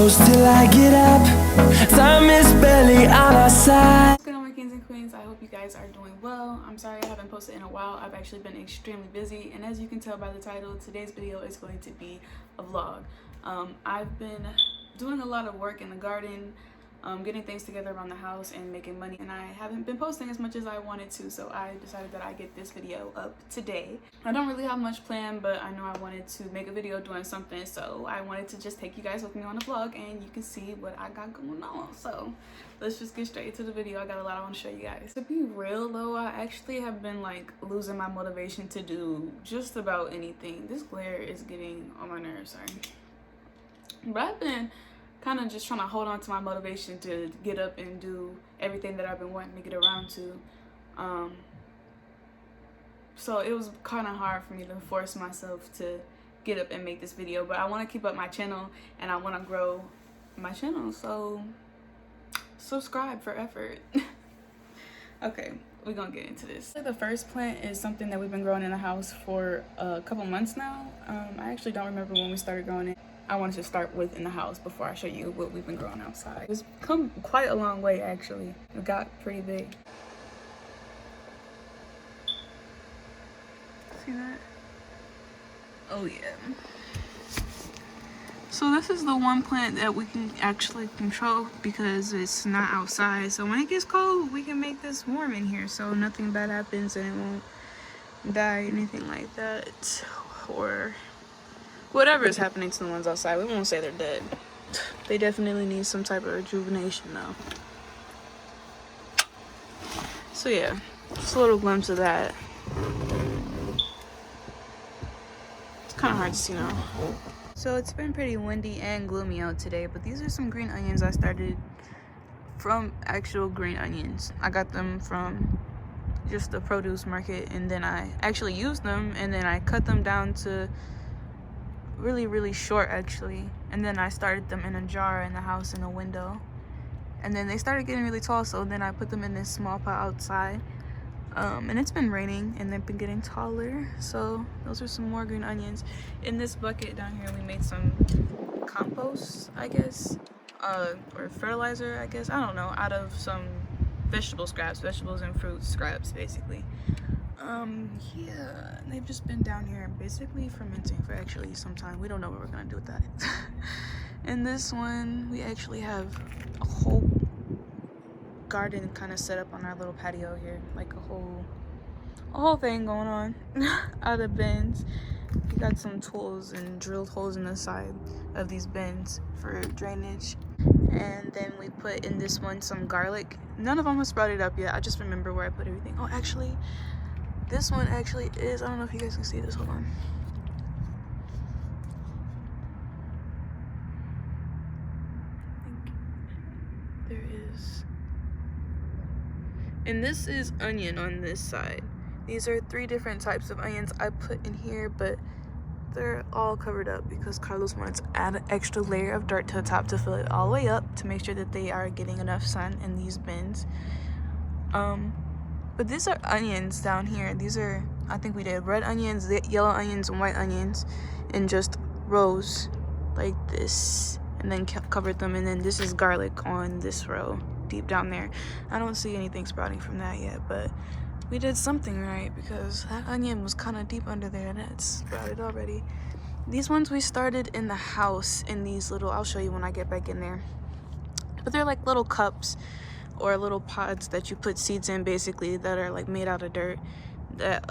close till I get up. Time is barely on our side. What's going on, my kings and queens? I hope you guys are doing well. I'm sorry I haven't posted in a while. I've actually been extremely busy, and as you can tell by the title, today's video is going to be a vlog. I've been doing a lot of work in the garden, getting things together around the house and making money, and I haven't been posting as much as I wanted to, so I decided that I get this video up today. I don't really have much planned, but I know I wanted to make a video doing something, so I wanted to just take you guys with me on the vlog and you can see what I got going on. So let's just get straight to the video. I got a lot I want to show you guys. To be real though, I actually have been like losing my motivation to do just about anything. This glare is getting on my nerves, sorry. But I've been kind of just trying to hold on to my motivation to get up and do everything that I've been wanting to get around to. So it was kind of hard for me to force myself to get up and make this video, but I want to keep up my channel and I want to grow my channel, so subscribe for effort. Okay, we're gonna get into this. The first plant is something that we've been growing in the house for a couple months now. I actually don't remember when we started growing it. I wanted to start with in the house before I show you what we've been growing outside. It's come quite a long way actually. It got pretty big. See that? Oh yeah. So this is the one plant that we can actually control because it's not outside. So when it gets cold, we can make this warm in here so nothing bad happens and it won't die, anything like that. Or whatever is happening to the ones outside. We won't say they're dead. They definitely need some type of rejuvenation though. So yeah, just a little glimpse of that. It's kind of hard to see now. So it's been pretty windy and gloomy out today, but these are some green onions I started from actual green onions. I got them from just the produce market, and then I actually used them, and then I cut them down to really short actually, and then I started them in a jar in the house in a window, and then they started getting really tall, so then I put them in this small pot outside, and it's been raining and they've been getting taller. So those are some more green onions. In this bucket down here we made some compost, I guess, or fertilizer, I guess, I don't know, out of some vegetable scraps, vegetables and fruit scraps basically. Yeah, they've just been down here basically fermenting for actually some time. We don't know what we're gonna do with that. In this one, we actually have a whole garden kind of set up on our little patio here, like a whole thing going on out of bins. We got some tools and drilled holes in the side of these bins for drainage. And then we put in this one some garlic. None of them have sprouted up yet. I just remember where I put everything. Oh, actually, this one actually is, I don't know if you guys can see this, hold on. I think there is. And this is onion on this side. These are 3 different types of onions I put in here, but they're all covered up because Carlos wanted to add an extra layer of dirt to the top to fill it all the way up to make sure that they are getting enough sun in these bins. But these are onions down here. These are, I think we did red onions, yellow onions, and white onions in just rows like this, and then covered them. And then this is garlic on this row deep down there. I don't see anything sprouting from that yet, but we did something right because that onion was kind of deep under there and it's sprouted already. These ones we started in the house in these little, I'll show you when I get back in there, but they're like little cups or little pods that you put seeds in basically, that are like made out of dirt, that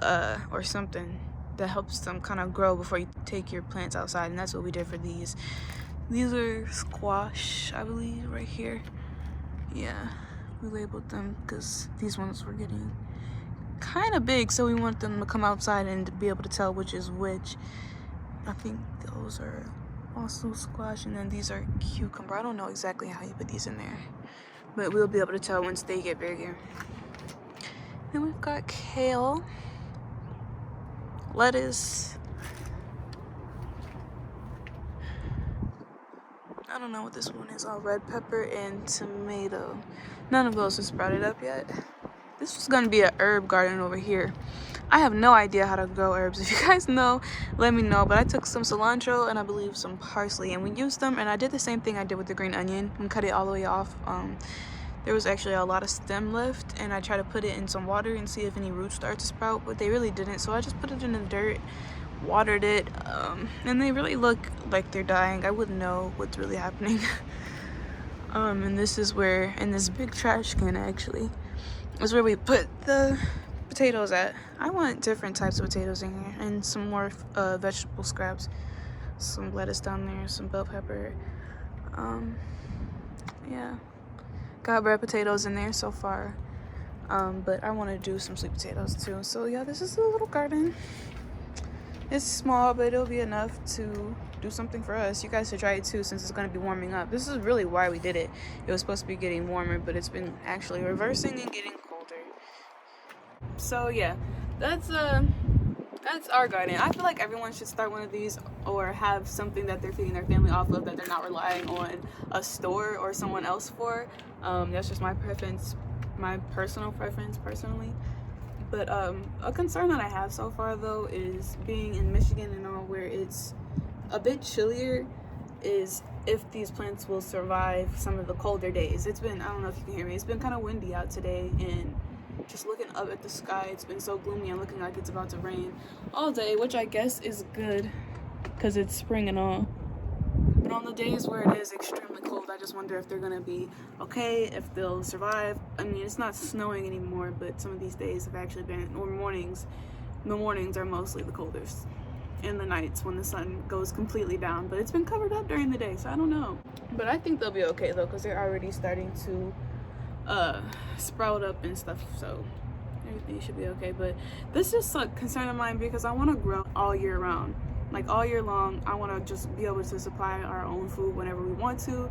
or something that helps them kind of grow before you take your plants outside. And that's what we did for these. These are squash, I believe, right here. Yeah, we labeled them because these ones were getting kind of big, so we want them to come outside and to be able to tell which is which. I think those are also squash, and then these are cucumber. I don't know exactly how you put these in there, but we'll be able to tell once they get bigger. Then we've got kale, lettuce, I don't know what this one is, all red pepper and tomato. None of those are sprouted up yet. This was gonna be an herb garden over here. I have no idea how to grow herbs. If you guys know, let me know. But I took some cilantro and I believe some parsley, and we used them, and I did the same thing I did with the green onion and cut it all the way off. There was actually a lot of stem left, and I tried to put it in some water and see if any roots start to sprout, but they really didn't. So I just put it in the dirt, watered it, and they really look like they're dying. I wouldn't know what's really happening. And this is where, in this big trash can actually, is where we put the potatoes at. I want different types of potatoes in here, and some more vegetable scraps. Some lettuce down there, some bell pepper. Yeah, got red potatoes in there so far, but I want to do some sweet potatoes too. So yeah, this is a little garden. It's small, but it'll be enough to do something for us. You guys should try it too, since it's going to be warming up. This is really why we did it. It was supposed to be getting warmer, but it's been actually reversing and getting colder. So yeah, that's our garden. I feel like everyone should start one of these, or have something that they're feeding their family off of, that they're not relying on a store or someone else for. That's just my preference, my personal preference personally. But a concern that I have so far though is being in Michigan and all, where it's a bit chillier, is if these plants will survive some of the colder days. It's been, I don't know if you can hear me, it's been kind of windy out today, and just looking up at the sky, it's been so gloomy and looking like it's about to rain all day, which I guess is good because it's spring and all. But on the days where it is extremely cold, I just wonder if they're gonna be okay, if they'll survive. I mean, it's not snowing anymore, but some of these days have actually been, or mornings, the mornings are mostly the coldest, and the nights when the sun goes completely down. But it's been covered up during the day, so I don't know. But I think they'll be okay though, because they're already starting to sprout up and stuff, so everything should be okay. But this is a concern of mine because I want to grow all year round, like all year long. I want to just be able to supply our own food whenever we want to,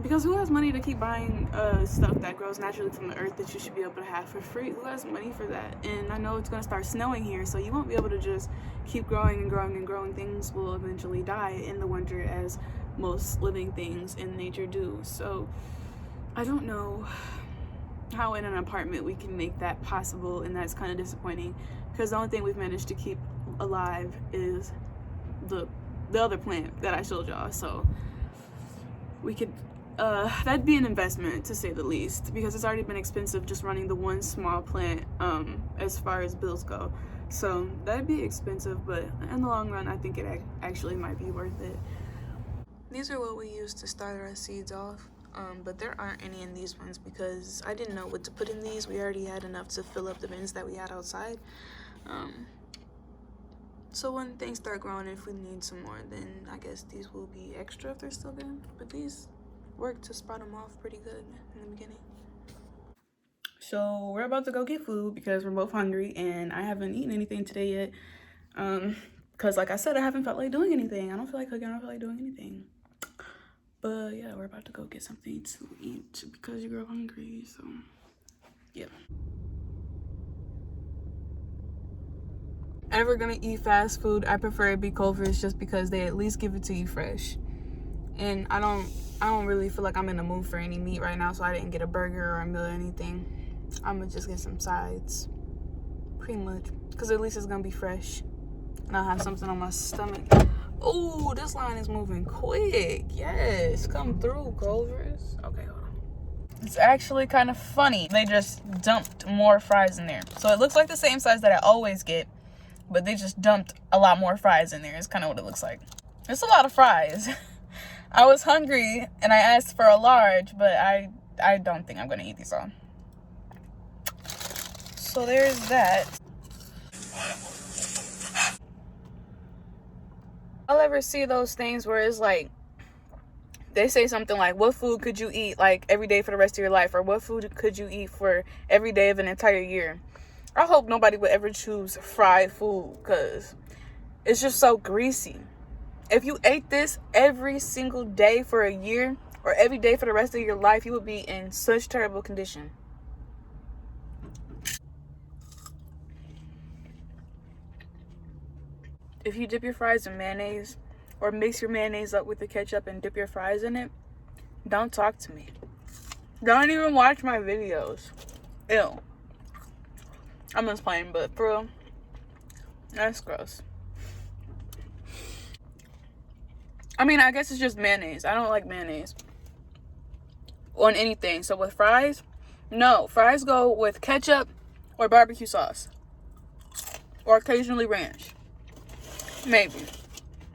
because who has money to keep buying stuff that grows naturally from the earth that you should be able to have for free? Who has money for that? And I know it's going to start snowing here, so you won't be able to just keep growing and growing and growing. Things will eventually die in the winter, as most living things in nature do. So I don't know how in an apartment we can make that possible, and that's kind of disappointing, because the only thing we've managed to keep alive is the other plant that I showed y'all. So we could that'd be an investment, to say the least, because it's already been expensive just running the one small plant as far as bills go. So that'd be expensive, but in the long run I think it actually might be worth it. These are what we used to start our seeds off. But there aren't any in these ones because I didn't know what to put in these. We already had enough to fill up the bins that we had outside. So when things start growing, if we need some more, then I guess these will be extra if they're still good. But these worked to sprout them off pretty good in the beginning. So we're about to go get food because we're both hungry, and I haven't eaten anything today yet. Because like I said, I haven't felt like doing anything. I don't feel like cooking. I don't feel like doing anything. But yeah, we're about to go get something to eat because you grow hungry, so yeah. Ever gonna eat fast food, I prefer it be cold first, just because they at least give it to you fresh. And I don't really feel like I'm in the mood for any meat right now, so I didn't get a burger or a meal or anything. I'm gonna just get some sides, pretty much, because at least it's gonna be fresh. And I'll have something on my stomach. Oh, this line is moving quick. Yes, come through, Clovers. Okay, hold on. It's actually kind of funny. They just dumped more fries in there. So it looks like the same size that I always get, but they just dumped a lot more fries in there. It's kind of what it looks like. It's a lot of fries. I was hungry and I asked for a large, but I don't think I'm going to eat these all. So there's that. I'll ever see those things where it's like, they say something like, what food could you eat like every day for the rest of your life? Or what food could you eat for every day of an entire year? I hope nobody would ever choose fried food, because it's just so greasy. If you ate this every single day for a year, or every day for the rest of your life, you would be in such terrible condition. If you dip your fries in mayonnaise, or mix your mayonnaise up with the ketchup and dip your fries in it, don't talk to me. Don't even watch my videos. Ew. I'm just playing, but for real, that's gross. I mean, I guess it's just mayonnaise. I don't like mayonnaise on anything. So with fries, no. Fries go with ketchup or barbecue sauce. Or occasionally ranch. Maybe.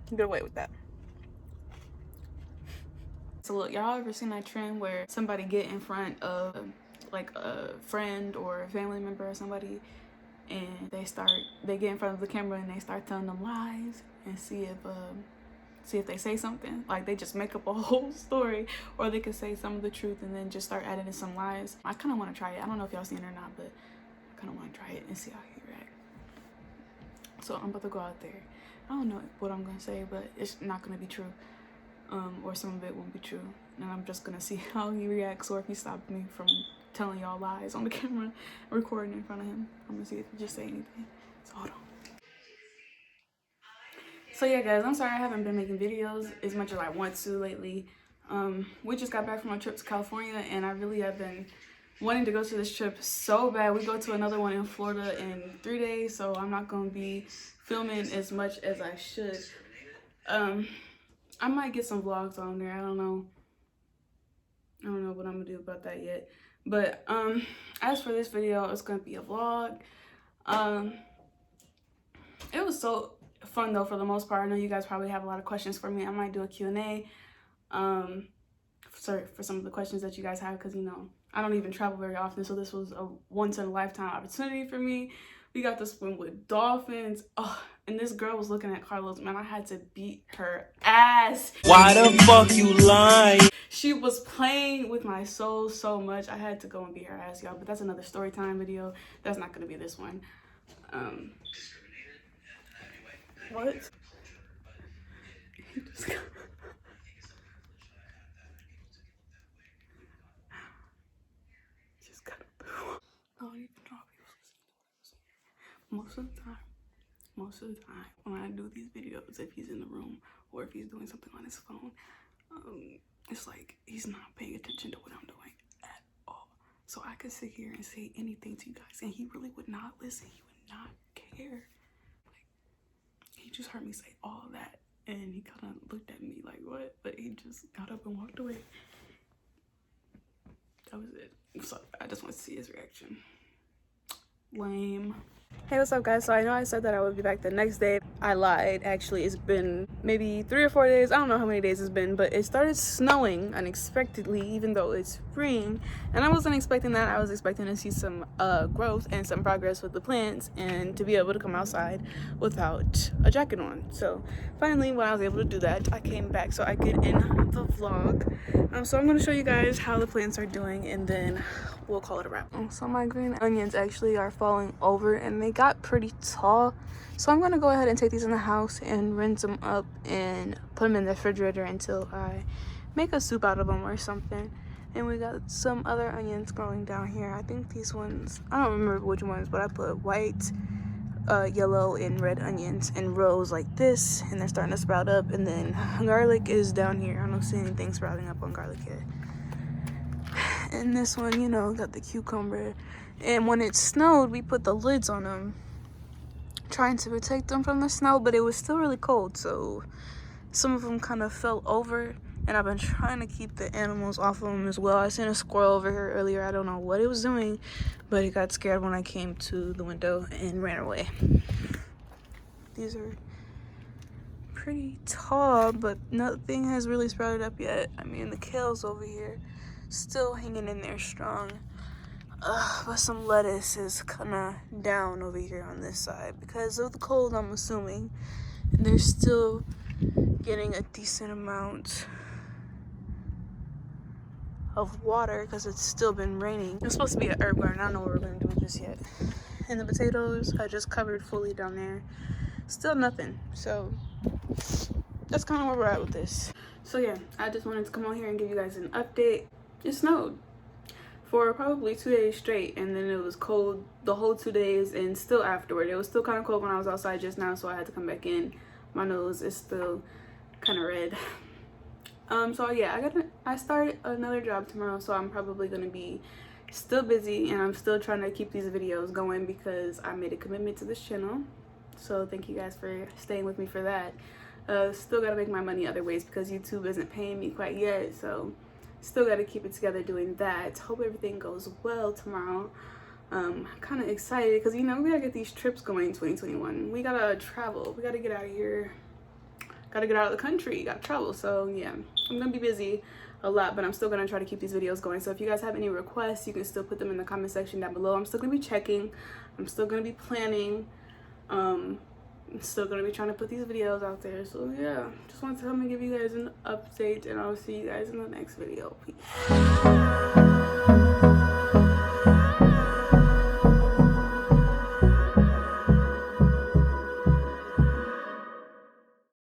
Get away with that. So look, y'all ever seen that trend where somebody get in front of like a friend or a family member or somebody, and they get in front of the camera and they start telling them lies and see if they say something, like they just make up a whole story, or they could say some of the truth and then just start adding in some lies. I kind of want to try it. I don't know if y'all seen it or not, but I kind of want to try it and see how he react. So I'm about to go out there. I don't know what I'm gonna say, but it's not gonna be true, or some of it won't be true, and I'm just gonna see how he reacts, or if he stopped me from telling y'all lies on the camera, recording in front of him. I'm gonna see if he just say anything. So hold on. So yeah, guys, I'm sorry I haven't been making videos as much as I want to lately. We just got back from a trip to California, and I really have been wanting to go to this trip so bad. We go to another one in Florida in 3 days, so I'm not going to be filming as much as I should. I might get some vlogs on there. I don't know what I'm going to do about that yet. But as for this video, it's going to be a vlog. It was so fun though for the most part. I know you guys probably have a lot of questions for me. I might do a Q&A for some of the questions that you guys have, because you know I don't even travel very often, so this was a once in a lifetime opportunity for me. We got to swim with dolphins. Oh, and this girl was looking at Carlos. Man, I had to beat her ass. Why the fuck you lying? She was playing with my soul so much. I had to go and beat her ass, y'all. But that's another story time video. That's not gonna be this one. What? He just got... I don't even know if he was listening to what I was saying. Most of the time, when I do these videos, if he's in the room or if he's doing something on his phone, it's like he's not paying attention to what I'm doing at all. So I could sit here and say anything to you guys, and he really would not listen. He would not care. Like, he just heard me say all that, and he kind of looked at me like, what? But he just got up and walked away. That was it. So I just want to see his reaction. Lame. Hey, what's up guys? So I know I said that I would be back the next day. I lied. Actually, it's been maybe 3 or 4 days. I don't know how many days it's been, but it started snowing unexpectedly, even though it's spring. And I wasn't expecting that. I was expecting to see some growth and some progress with the plants, and to be able to come outside without a jacket on. So finally, when I was able to do that, I came back so I could end the vlog. So I'm going to show you guys how the plants are doing, and then we'll call it a wrap. So my green onions actually are falling over, and they got pretty tall. So I'm gonna go ahead and take these in the house and rinse them up and put them in the refrigerator until I make a soup out of them or something. And we got some other onions growing down here. I think these ones, I don't remember which ones, but I put white, yellow, and red onions in rows like this, and they're starting to sprout up. And then garlic is down here. I don't see anything sprouting up on garlic yet. And this one, you know, got the cucumber. And when it snowed, we put the lids on them, trying to protect them from the snow, but it was still really cold, so some of them kind of fell over, and I've been trying to keep the animals off of them as well. I seen a squirrel over here earlier. I don't know what it was doing, but it got scared when I came to the window and ran away. These are pretty tall, but nothing has really sprouted up yet. I mean, the kale's over here still hanging in there strong. But some lettuce is kind of down over here on this side because of the cold, I'm assuming. And they're still getting a decent amount of water because it's still been raining. It's supposed to be an herb garden. I don't know what we're going to do with this yet. And the potatoes I just covered fully down there. Still nothing. So that's kind of where we're at with this. So yeah, I just wanted to come on here and give you guys an update. It snowed for probably 2 days straight, and then it was cold the whole 2 days, and still afterward. It was still kind of cold when I was outside just now, so I had to come back in. My nose is still kind of red. So yeah, I start another job tomorrow, so I'm probably gonna be still busy, and I'm still trying to keep these videos going because I made a commitment to this channel. So thank you guys for staying with me for that. Still gotta make my money other ways because YouTube isn't paying me quite yet, so still gotta keep it together doing that. Hope everything goes well tomorrow. Kind of excited because, you know, we gotta get these trips going in 2021. We gotta travel. We gotta get out of here. Gotta get out of the country. Gotta travel. So yeah, I'm gonna be busy a lot, but I'm still gonna try to keep these videos going. So if you guys have any requests, you can still put them in the comment section down below. I'm still gonna be checking. I'm still gonna be planning. I'm still gonna be trying to put these videos out there. So yeah, just wanted to come and give you guys an update, and I'll see you guys in the next video. Peace.